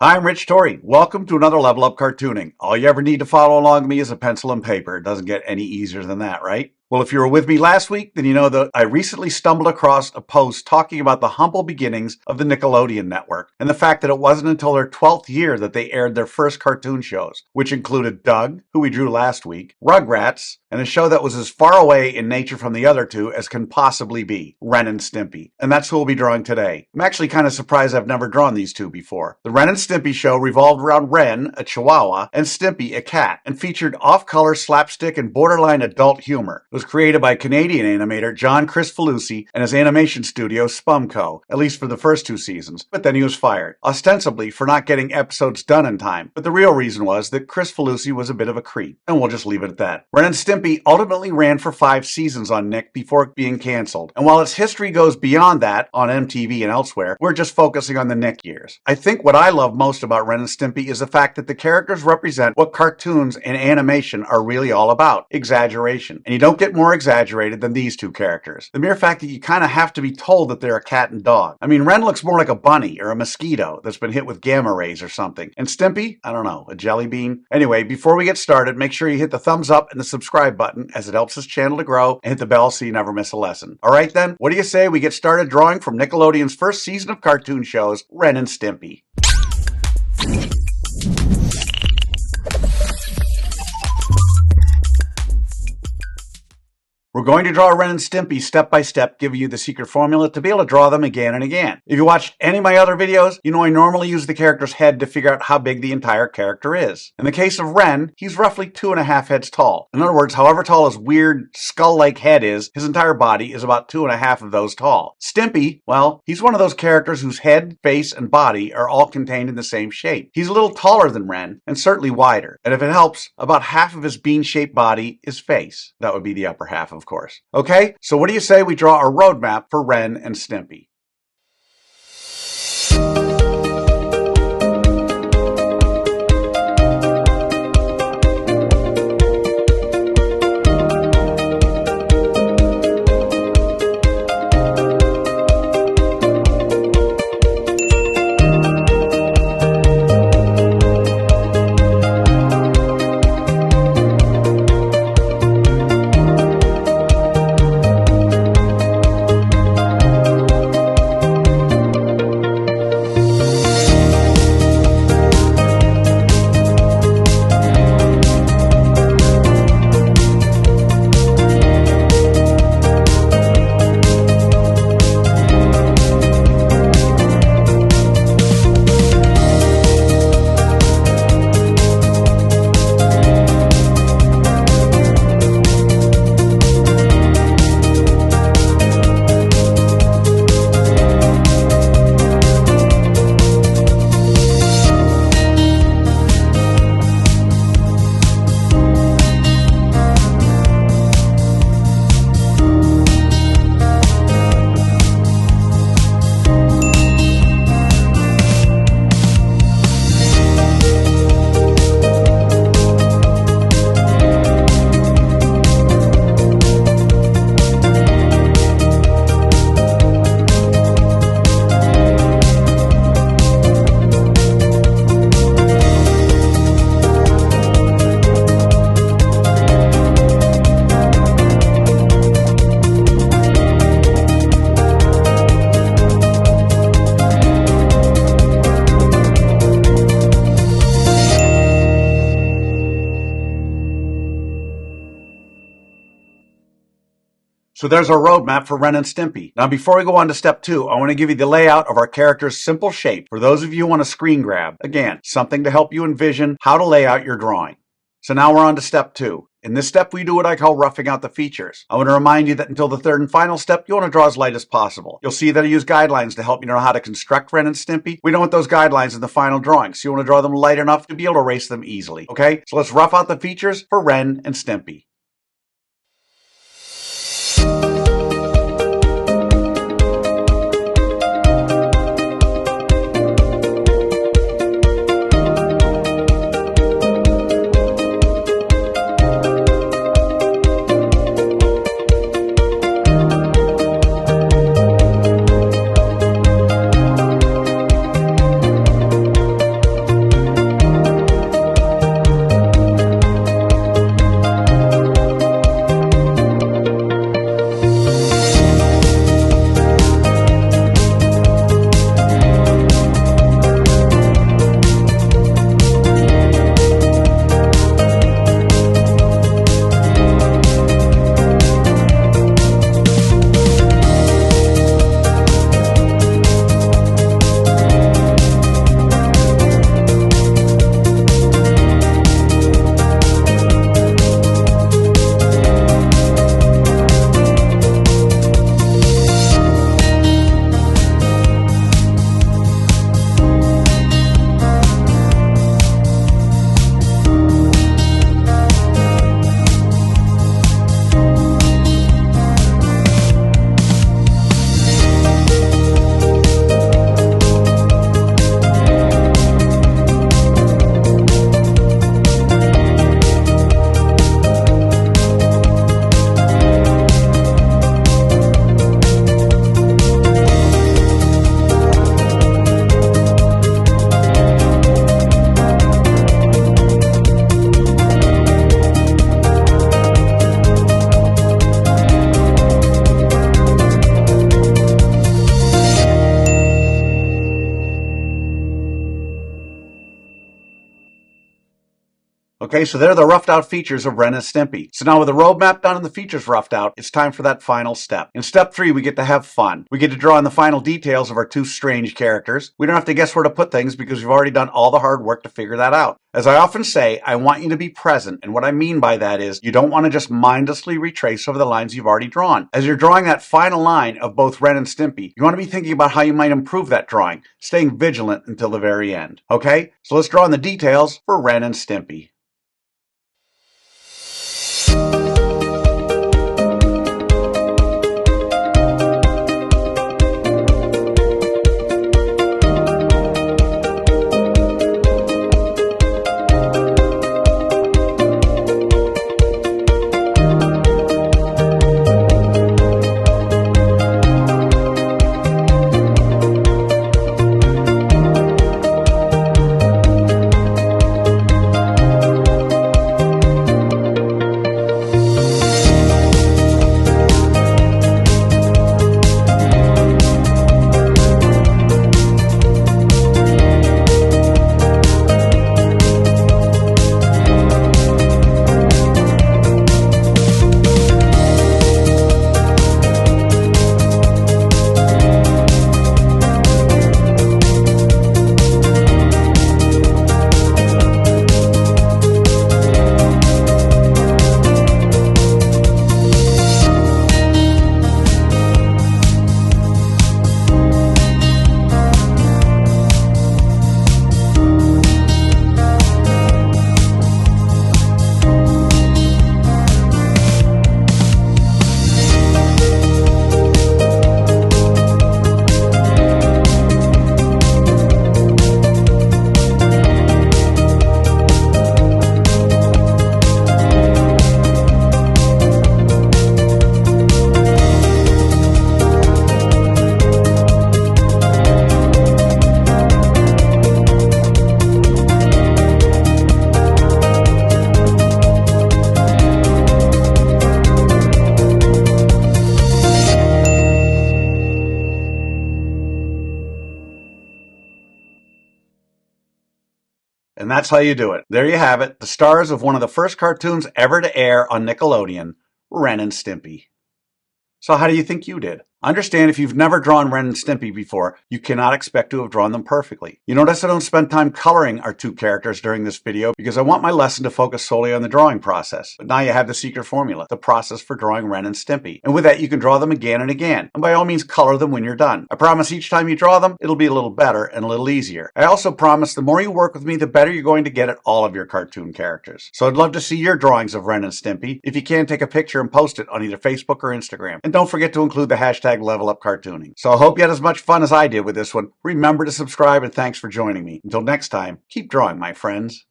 Hi, I'm Rich Torrey. Welcome to another Level Up Cartooning. All you ever need to follow along with me is a pencil and paper. It doesn't get any easier than that, right? Well, if you were with me last week, then you know that I recently stumbled across a post talking about the humble beginnings of the Nickelodeon network and the fact that it wasn't until their 12th year that they aired their first cartoon shows, which included Doug, who we drew last week, Rugrats, and a show that was as far away in nature from the other two as can possibly be, Ren and Stimpy. And that's who we'll be drawing today. I'm actually kind of surprised I've never drawn these two before. The Ren and Stimpy show revolved around Ren, a chihuahua, and Stimpy, a cat, and featured off-color slapstick and borderline adult humor. It was created by Canadian animator John Kricfalusi and his animation studio Spumco, at least for the first two seasons, but then he was fired, ostensibly for not getting episodes done in time, but the real reason was that Kricfalusi was a bit of a creep, and we'll just leave it at that. Ren and Stimpy ultimately ran for 5 seasons on Nick before being canceled, and while its history goes beyond that on MTV and elsewhere, we're just focusing on the Nick years. I think what I love most about Ren and Stimpy is the fact that the characters represent what cartoons and animation are really all about, exaggeration. And you don't get more exaggerated than these two characters. The mere fact that you kind of have to be told that they're a cat and dog. I mean, Ren looks more like a bunny or a mosquito that's been hit with gamma rays or something. And Stimpy, I don't know, a jelly bean? Anyway, before we get started, make sure you hit the thumbs up and the subscribe button as it helps this channel to grow, and hit the bell so you never miss a lesson. Alright then, what do you say we get started drawing from Nickelodeon's first season of cartoon shows, Ren and Stimpy? We're going to draw Ren and Stimpy step by step, giving you the secret formula to be able to draw them again and again. If you watched any of my other videos, you know I normally use the character's head to figure out how big the entire character is. In the case of Ren, he's roughly 2.5 heads tall. In other words, however tall his weird skull-like head is, his entire body is about 2.5 of those tall. Stimpy, well, he's one of those characters whose head, face, and body are all contained in the same shape. He's a little taller than Ren, and certainly wider. And if it helps, about half of his bean-shaped body is face. That would be the upper half, of course. Okay, so what do you say we draw a roadmap for Ren and Stimpy? So there's our roadmap for Ren and Stimpy. Now before we go on to step 2, I want to give you the layout of our character's simple shape for those of you who want a screen grab. Again, something to help you envision how to lay out your drawing. So now we're on to step 2. In this step, we do what I call roughing out the features. I want to remind you that until the third and final step, you want to draw as light as possible. You'll see that I use guidelines to help you know how to construct Ren and Stimpy. We don't want those guidelines in the final drawing, so you want to draw them light enough to be able to erase them easily. Okay? So let's rough out the features for Ren and Stimpy. Okay, so there are the roughed out features of Ren and Stimpy. So now with the roadmap done and the features roughed out, it's time for that final step. In step 3, we get to have fun. We get to draw in the final details of our two strange characters. We don't have to guess where to put things because we've already done all the hard work to figure that out. As I often say, I want you to be present, and what I mean by that is you don't want to just mindlessly retrace over the lines you've already drawn. As you're drawing that final line of both Ren and Stimpy, you want to be thinking about how you might improve that drawing, staying vigilant until the very end. Okay, so let's draw in the details for Ren and Stimpy. And that's how you do it. There you have it, the stars of one of the first cartoons ever to air on Nickelodeon, Ren and Stimpy. So how do you think you did? Understand, if you've never drawn Ren and Stimpy before, you cannot expect to have drawn them perfectly. You notice I don't spend time coloring our two characters during this video because I want my lesson to focus solely on the drawing process. But now you have the secret formula, the process for drawing Ren and Stimpy. And with that, you can draw them again and again. And by all means, color them when you're done. I promise each time you draw them, it'll be a little better and a little easier. I also promise the more you work with me, the better you're going to get at all of your cartoon characters. So I'd love to see your drawings of Ren and Stimpy. If you can, take a picture and post it on either Facebook or Instagram. And don't forget to include the hashtag #LevelUpCartooning. So I hope you had as much fun as I did with this one. Remember to subscribe, and thanks for joining me. Until next time, keep drawing, my friends.